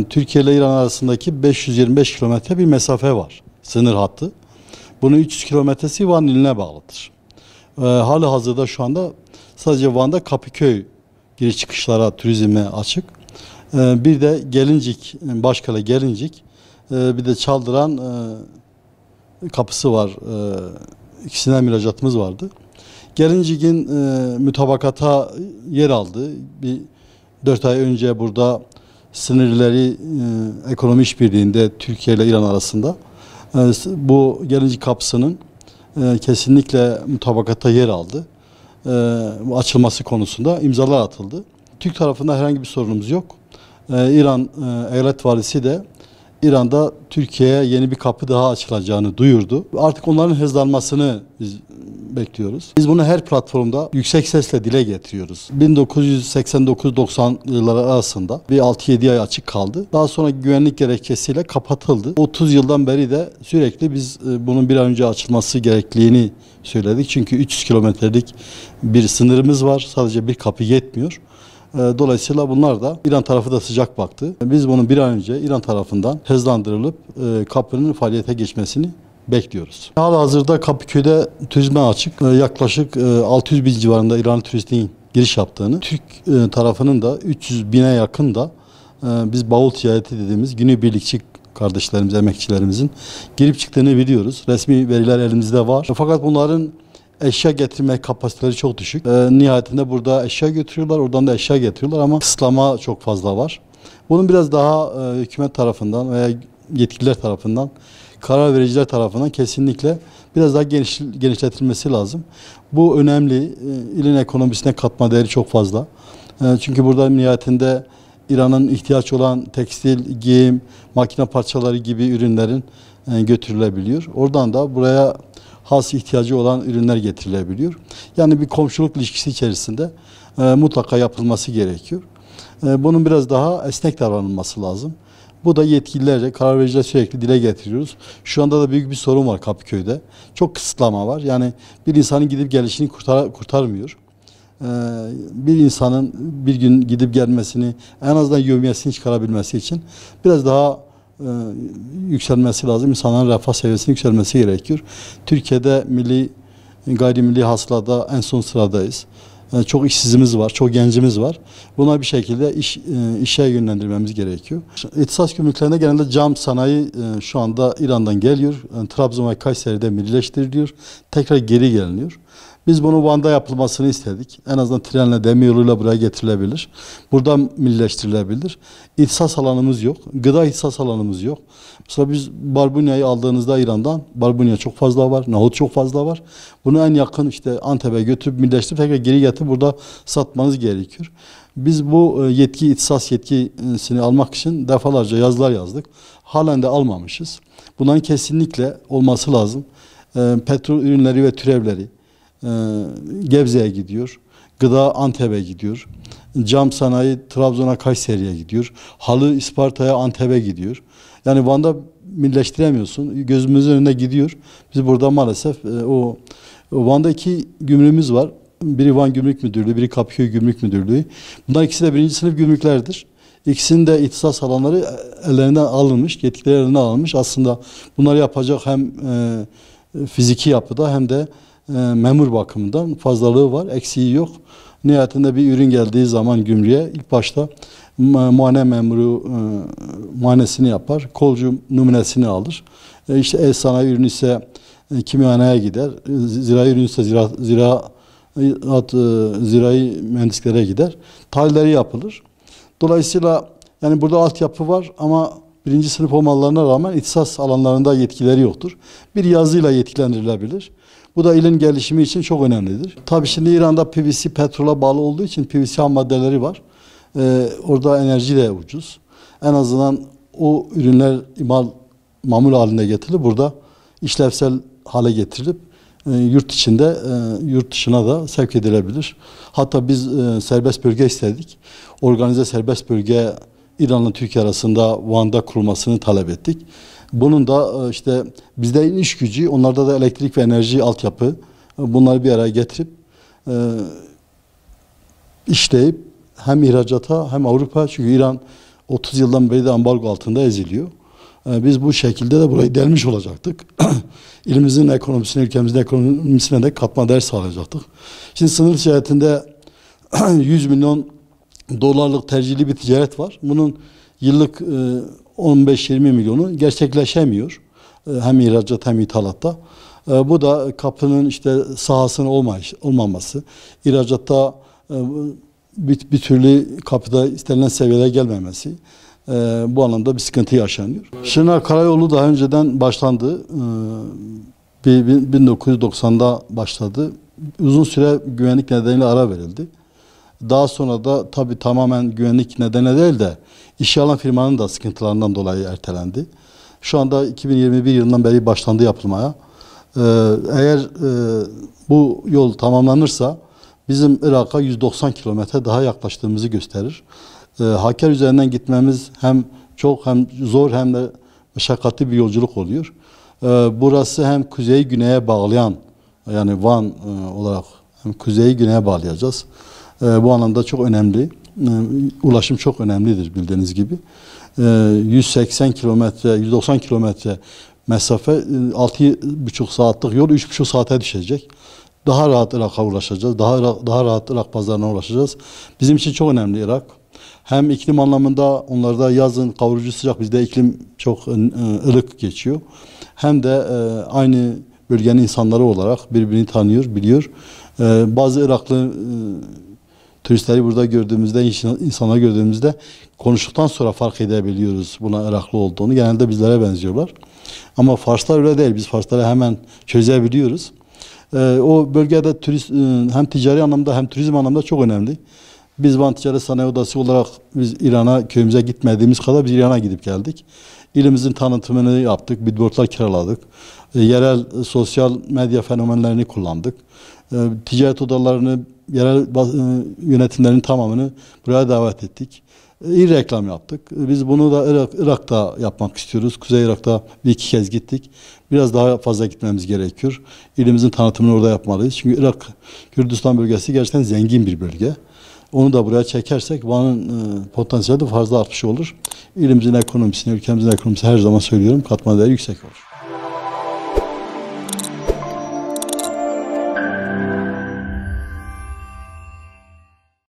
Türkiye ile İran arasındaki 525 kilometre bir mesafe var. Sınır hattı. Bunun 300 kilometresi Van iline bağlıdır. Hali hazırda şu anda sadece Van'da Kapıköy giriş çıkışlara turizme açık. Bir de Gelincik, Başkale Gelincik, bir de Çaldıran kapısı var. İkisinden müracaatımız vardı. Gelincik'in mütabakata yer aldı. Bir 4 ay önce burada sınırları ekonomi işbirliğinde Türkiye ile İran arasında bu Gelincik kapısının kesinlikle mutabakata yer aldı. Açılması konusunda imzalar atıldı. Türk tarafında herhangi bir sorunumuz yok. İran Eyalet Valisi de İran'da Türkiye'ye yeni bir kapı daha açılacağını duyurdu. Artık onların hızlanmasını biz bekliyoruz. Biz bunu her platformda yüksek sesle dile getiriyoruz. 1989-90 yılları arasında bir 6-7 ay açık kaldı. Daha sonra güvenlik gerekçesiyle kapatıldı. 30 yıldan beri de sürekli biz bunun bir an önce açılması gerekliliğini söyledik. Çünkü 300 kilometrelik bir sınırımız var. Sadece bir kapı yetmiyor. Dolayısıyla bunlar da İran tarafı da sıcak baktı. Biz bunun bir an önce İran tarafından hızlandırılıp kapının faaliyete geçmesini bekliyoruz. Halihazırda Kapıköy'de turizme açık. Yaklaşık 600 bin civarında İranlı turistin giriş yaptığını, Türk tarafının da 300 bine yakın da biz bavul ticareti dediğimiz günübirlikçi kardeşlerimiz, emekçilerimizin girip çıktığını biliyoruz. Resmi veriler elimizde var. Fakat bunların eşya getirme kapasiteleri çok düşük. Nihayetinde burada eşya götürüyorlar, oradan da eşya getiriyorlar ama kısıtlama çok fazla var. Bunun biraz daha hükümet tarafından veya yetkililer tarafından, karar vericiler tarafından kesinlikle biraz daha genişletilmesi lazım. Bu önemli. İlin ekonomisine katma değeri çok fazla. Çünkü burada nihayetinde İran'ın ihtiyaç olan tekstil, giyim, makine parçaları gibi ürünlerin götürülebiliyor. Oradan da buraya has ihtiyacı olan ürünler getirilebiliyor. Yani bir komşuluk ilişkisi içerisinde mutlaka yapılması gerekiyor. Bunun biraz daha esnek davranılması lazım. Bu da yetkililerle, karar vericiler sürekli dile getiriyoruz. Şu anda da büyük bir sorun var Kapıköy'de. Çok kısıtlama var. Yani bir insanın gidip gelişini kurtarmıyor. Bir insanın bir gün gidip gelmesini, en azından yevmiyesini çıkarabilmesi için biraz daha yükselmesi lazım. İnsanların refah seviyesinin yükselmesi gerekiyor. Türkiye'de gayrimilli hasılada en son sıradayız. Çok işsizimiz var, çok gencimiz var. Buna bir şekilde işe yönlendirmemiz gerekiyor. İhtisas gümrüklerinde genelde cam sanayi şu anda İran'dan geliyor. Trabzon ve Kayseri'de millileştiriliyor. Tekrar geri geliniyor. Biz bunu Van'da yapılmasını istedik. En azından trenle, demiryoluyla buraya getirilebilir. Burada millileştirilebilir. İhtisas alanımız yok. Gıda ihtisas alanımız yok. Mesela biz barbunyayı aldığınızda İran'dan barbunya çok fazla var. Nohut çok fazla var. Bunu en yakın işte Antep'e götürüp millileştirip tekrar geri getirip burada satmanız gerekiyor. Biz bu ihtisas yetkisini almak için defalarca yazılar yazdık. Halen de almamışız. Bunların kesinlikle olması lazım. Petrol ürünleri ve türevleri Gebze'ye gidiyor. Gıda Antep'e gidiyor. Cam sanayi Trabzon'a, Kayseri'ye gidiyor. Halı İsparta'ya, Antep'e gidiyor. Yani Van'da birleştiremiyorsun. Gözümüzün önünde gidiyor. Biz burada maalesef Van'da 2 gümrüğümüz var. Biri Van Gümrük Müdürlüğü, biri Kapıköy Gümrük Müdürlüğü. Bunlar ikisi de 1. sınıf gümrüklerdir. İkisinin de ihtisas alanları ellerinden alınmış, yetkileri elinden alınmış. Aslında bunları yapacak hem fiziki yapıda hem de memur bakımından fazlalığı var, eksiği yok. Nihayetinde bir ürün geldiği zaman gümrüğe ilk başta muayene memuru muayenesini yapar, kolcu numunesini alır. İşte el sanayi ürünü ise kimyahaneye gider, zirai ürün ise zirai mühendislere gider. Tahlilleri yapılır. Dolayısıyla yani burada altyapı var ama 1. sınıf olmalarına rağmen ihtisas alanlarında yetkileri yoktur. Bir yazıyla yetkilendirilebilir. Bu da ilin gelişimi için çok önemlidir. Tabii şimdi İran'da PVC petrola bağlı olduğu için PVC ham maddeleri var. Orada enerji de ucuz. En azından o ürünler mamul haline getirilip burada işlevsel hale getirilip yurt içinde, yurt dışına da sevk edilebilir. Hatta biz serbest bölge istedik. Organize serbest bölge İran'la Türkiye arasında Van'da kurulmasını talep ettik. Bunun da işte bizde iş gücü, onlarda da elektrik ve enerji altyapı, bunları bir araya getirip işleyip hem ihracata hem Avrupa, çünkü İran 30 yıldan beri de ambargo altında eziliyor. Biz bu şekilde de burayı delmiş olacaktık. İlimizin ekonomisine, ülkemizin ekonomisine de katma değer sağlayacaktık. Şimdi sınır ticaretinde 100 milyon dolarlık tercihli bir ticaret var. Bunun yıllık 15-20 milyonu gerçekleşemiyor. Hem ihracat hem ithalatta. Bu da kapının işte sahasının olmaması, ihracatta bir türlü kapıda istenilen seviyeye gelmemesi, bu anlamda bir sıkıntı yaşanıyor. Şırnak Karayolu daha önceden başlandı. 1990'da başladı. Uzun süre güvenlik nedeniyle ara verildi. Daha sonra da tabii tamamen güvenlik nedeni değil de işe alan firmanın da sıkıntılarından dolayı ertelendi. Şu anda 2021 yılından beri başlandı yapılmaya. Eğer bu yol tamamlanırsa bizim Irak'a 190 kilometre daha yaklaştığımızı gösterir. Hakkari üzerinden gitmemiz hem çok hem zor hem de meşakkatli bir yolculuk oluyor. Burası hem kuzeyi güneye bağlayan, yani Van olarak hem kuzeyi güneye bağlayacağız. Bu anlamda çok önemli. Ulaşım çok önemlidir bildiğiniz gibi. 180 kilometre, 190 kilometre mesafe 6,5 saatlik yol 3,5 saate düşecek. Daha rahat Irak'a ulaşacağız. Daha rahat Irak pazarına ulaşacağız. Bizim için çok önemli Irak. Hem iklim anlamında onlarda yazın kavurucu sıcak, bizde iklim çok ılık geçiyor. Hem de aynı bölgenin insanları olarak birbirini tanıyor, biliyor. Bazı Iraklı turistleri burada gördüğümüzde, insanlar gördüğümüzde konuştuktan sonra fark edebiliyoruz buna Iraklı olduğunu. Genelde bizlere benziyorlar. Ama Farslar öyle değil. Biz Farsları hemen çözebiliyoruz. O bölgede hem ticari anlamda hem turizm anlamda çok önemli. Biz Van Ticaret Sanayi Odası olarak biz İran'a, köyümüze gitmediğimiz kadar biz İran'a gidip geldik. İlimizin tanıtımını yaptık, billboardlar kiraladık. Yerel sosyal medya fenomenlerini kullandık. Ticaret odalarını, yerel yönetimlerin tamamını buraya davet ettik. İyi reklam yaptık. Biz bunu da Irak'ta yapmak istiyoruz. Kuzey Irak'ta bir iki kez gittik. Biraz daha fazla gitmemiz gerekiyor. İlimizin tanıtımını orada yapmalıyız. Çünkü Irak, Kürdistan bölgesi gerçekten zengin bir bölge. Onu da buraya çekersek Van'ın potansiyeli de fazla artmış olur. İlimizin ekonomisine, ülkemizin ekonomisine her zaman söylüyorum katma değeri yüksek olur.